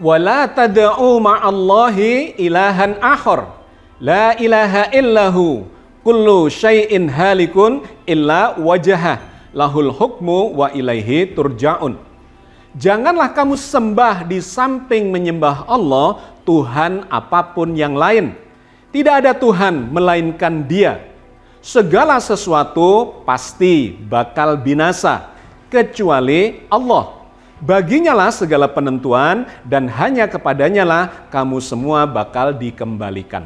Wala tad'u ma'allahi ilahan akhar. La ilaha illahu. Kullu syai'in halikun illa wajhah. Lahul hukmu wa ilaihi turja'un. Janganlah kamu sembah di samping menyembah Allah Tuhan apapun yang lain. Tidak ada Tuhan melainkan Dia. Segala sesuatu pasti bakal binasa kecuali Allah. Baginya lah segala penentuan dan hanya kepadanya lah kamu semua bakal dikembalikan.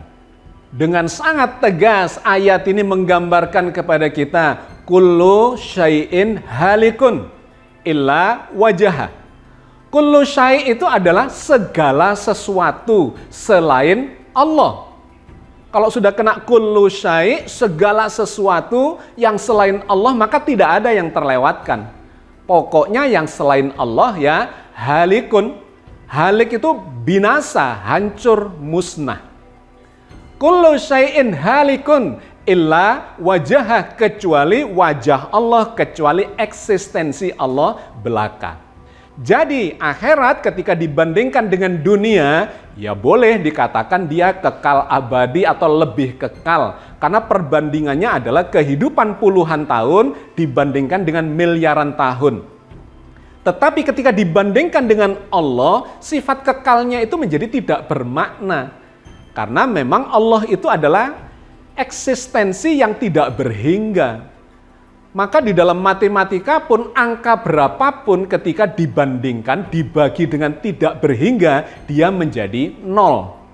Dengan sangat tegas ayat ini menggambarkan kepada kita kullu syai'in halikun illa wajhah. Kullu syai' itu adalah segala sesuatu selain Allah. Kalau sudah kena kullu syai', segala sesuatu yang selain Allah, maka tidak ada yang terlewatkan. Pokoknya yang selain Allah ya halikun. Halik itu binasa, hancur, musnah. Kullu syai'in halikun illa wajhah, kecuali wajah Allah, kecuali eksistensi Allah belaka. Jadi akhirat ketika dibandingkan dengan dunia, ya boleh dikatakan dia kekal abadi atau lebih kekal. Karena perbandingannya adalah kehidupan puluhan tahun dibandingkan dengan miliaran tahun. Tetapi ketika dibandingkan dengan Allah, sifat kekalnya itu menjadi tidak bermakna. Karena memang Allah itu adalah eksistensi yang tidak berhingga. Maka di dalam matematika pun angka berapapun ketika dibandingkan, dibagi dengan tidak berhingga, dia menjadi 0.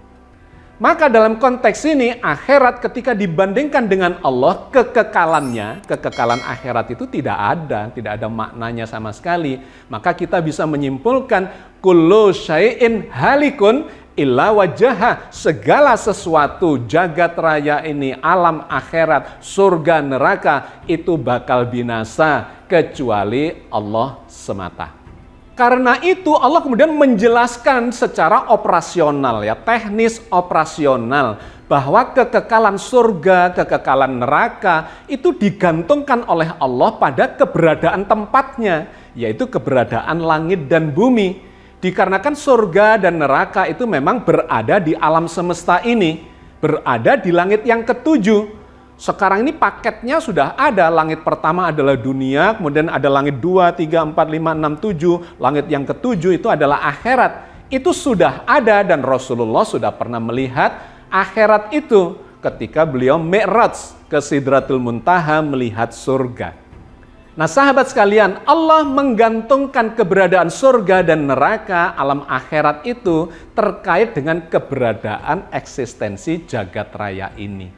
Maka dalam konteks ini, akhirat ketika dibandingkan dengan Allah, kekekalannya, kekekalan akhirat itu tidak ada maknanya sama sekali. Maka kita bisa menyimpulkan, kullu syai'in halikun illa wajhah, segala sesuatu jagat raya ini, alam akhirat, surga neraka itu bakal binasa kecuali Allah semata. Karena itu Allah kemudian menjelaskan secara operasional ya, teknis operasional bahwa kekekalan surga, kekekalan neraka itu digantungkan oleh Allah pada keberadaan tempatnya, yaitu keberadaan langit dan bumi. Dikarenakan surga dan neraka itu memang berada di alam semesta ini, berada di langit yang ketujuh. Sekarang ini paketnya sudah ada, langit pertama adalah dunia, kemudian ada langit 2, 3, 4, 5, 6, 7, langit yang ketujuh itu adalah akhirat. Itu sudah ada dan Rasulullah sudah pernah melihat akhirat itu ketika beliau Mi'raj ke Sidratul Muntaha melihat surga. Nah sahabat sekalian, Allah menggantungkan keberadaan surga dan neraka, alam akhirat itu terkait dengan keberadaan eksistensi jagat raya ini.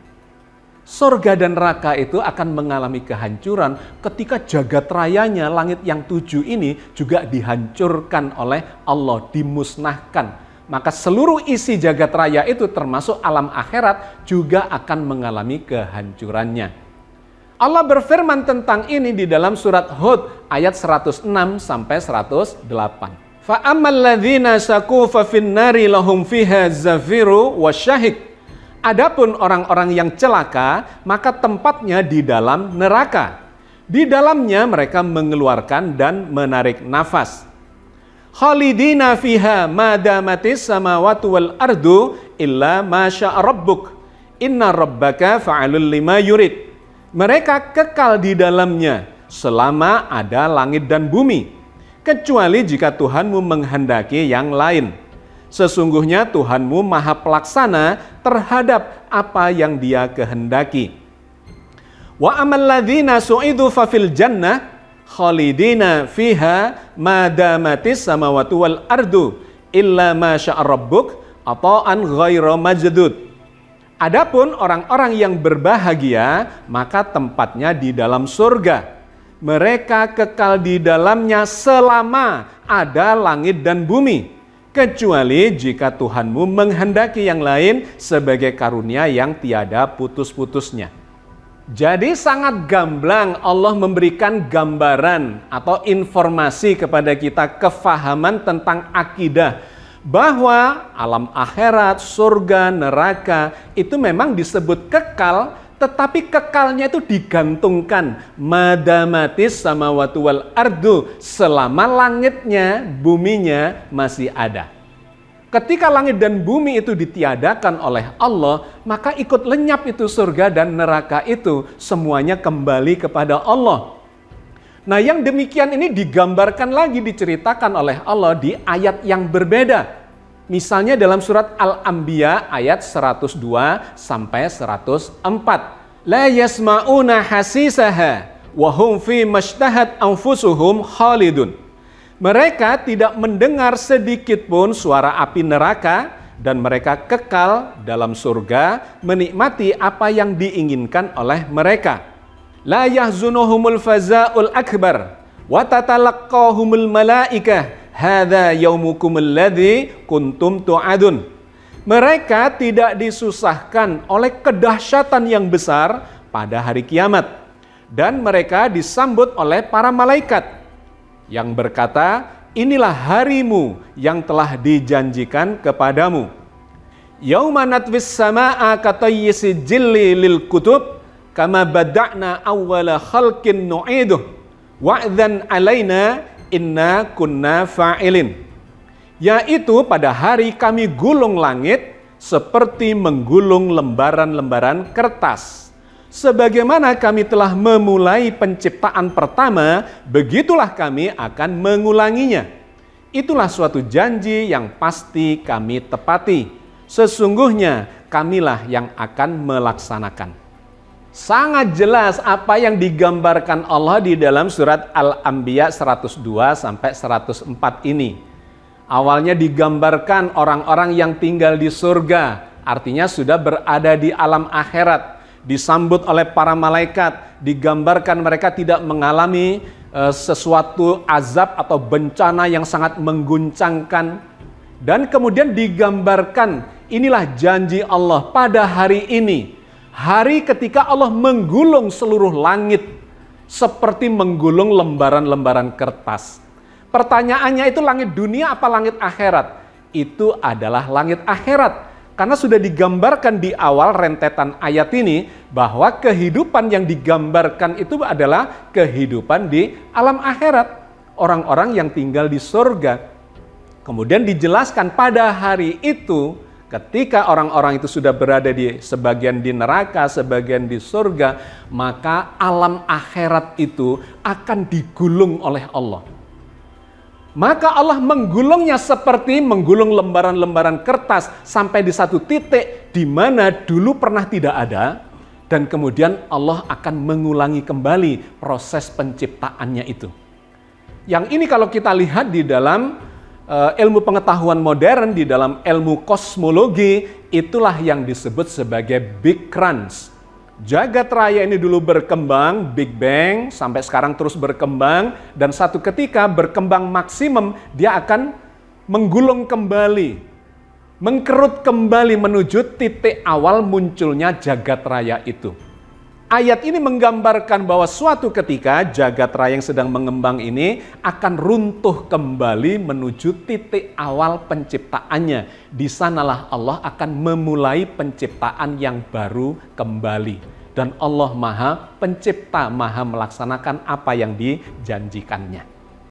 Surga dan neraka itu akan mengalami kehancuran ketika jagat rayanya, langit yang 7 ini juga dihancurkan oleh Allah, dimusnahkan. Maka seluruh isi jagat raya itu termasuk alam akhirat juga akan mengalami kehancurannya. Allah berfirman tentang ini di dalam surat Hud ayat 106 sampai 108. Fa ammal ladzina saqu fa finnari lahum fiha zafiru wasyahik. Adapun orang-orang yang celaka, maka tempatnya di dalam neraka. Di dalamnya mereka mengeluarkan dan menarik nafas. Khalidina fiha ma damatis samawati wal ardu illa ma syaa rabbuk. Inna rabbaka fa'alul lima yurid. Mereka kekal di dalamnya selama ada langit dan bumi, kecuali jika Tuhanmu menghendaki yang lain. Sesungguhnya Tuhanmu maha pelaksana terhadap apa yang Dia kehendaki. Wa amal ladzina su'idu fa fil jannah khalidina fiha ma damatis samawati wal ardu illa ma syaa rabbuk ata'an ghaira majdud. Adapun orang-orang yang berbahagia, maka tempatnya di dalam surga. Mereka kekal di dalamnya selama ada langit dan bumi, kecuali jika Tuhanmu menghendaki yang lain sebagai karunia yang tiada putus-putusnya. Jadi sangat gamblang Allah memberikan gambaran atau informasi kepada kita, kefahaman tentang akidah, bahwa alam akhirat, surga, neraka itu memang disebut kekal, tetapi kekalnya itu digantungkan madamatis samawati wal ardu, selama langitnya, buminya masih ada. Ketika langit dan bumi itu ditiadakan oleh Allah, maka ikut lenyap itu surga dan neraka itu. Semuanya kembali kepada Allah. Nah, yang demikian ini digambarkan lagi, diceritakan oleh Allah di ayat yang berbeda. Misalnya dalam surat Al-Anbiya ayat 102 sampai 104. La yasma'una hasisaha wa hum fi mashtahat anfusuhum khalidun. Mereka tidak mendengar sedikit pun suara api neraka dan mereka kekal dalam surga menikmati apa yang diinginkan oleh mereka. La yahzunuhumul faza'ul akbar wa tatalaqqahumul malaikah hadza yaumukumul ladzi kuntum tu'adun. Mereka tidak disusahkan oleh kedahsyatan yang besar pada hari kiamat dan mereka disambut oleh para malaikat yang berkata, inilah harimu yang telah dijanjikan kepadamu. Yauma natwis samaa'a katayyisi jilli lil kutub kama bada'na awwala khalqin nu'iduh wa'dzan alaina inna kunna fa'ilin. Yaitu pada hari kami gulung langit seperti menggulung lembaran-lembaran kertas. Sebagaimana kami telah memulai penciptaan pertama, begitulah kami akan mengulanginya. Itulah suatu janji yang pasti kami tepati. Sesungguhnya kamilah yang akan melaksanakan. Sangat jelas apa yang digambarkan Allah di dalam surat Al-Anbiya 102 sampai 104 ini. Awalnya digambarkan orang-orang yang tinggal di surga, artinya sudah berada di alam akhirat. Disambut oleh para malaikat, digambarkan mereka tidak mengalami sesuatu azab atau bencana yang sangat mengguncangkan. Dan kemudian digambarkan inilah janji Allah pada hari ini. Hari ketika Allah menggulung seluruh langit seperti menggulung lembaran-lembaran kertas. Pertanyaannya itu langit dunia apa langit akhirat? Itu adalah langit akhirat. Karena sudah digambarkan di awal rentetan ayat ini bahwa kehidupan yang digambarkan itu adalah kehidupan di alam akhirat. Orang-orang yang tinggal di surga. Kemudian dijelaskan pada hari itu ketika orang-orang itu sudah berada di sebagian di neraka, sebagian di surga, maka alam akhirat itu akan digulung oleh Allah. Maka Allah menggulungnya seperti menggulung lembaran-lembaran kertas sampai di satu titik di mana dulu pernah tidak ada dan kemudian Allah akan mengulangi kembali proses penciptaannya itu. Yang ini kalau kita lihat di dalam ilmu pengetahuan modern, di dalam ilmu kosmologi, itulah yang disebut sebagai Big Crunch. Jagat raya ini dulu berkembang, Big Bang, sampai sekarang terus berkembang, dan satu ketika berkembang maksimum, dia akan menggulung kembali, mengkerut kembali menuju titik awal munculnya jagat raya itu. Ayat ini menggambarkan bahwa suatu ketika jagat raya yang sedang mengembang ini akan runtuh kembali menuju titik awal penciptaannya. Di sanalah Allah akan memulai penciptaan yang baru kembali. Dan Allah Maha Pencipta, Maha melaksanakan apa yang dijanjikannya.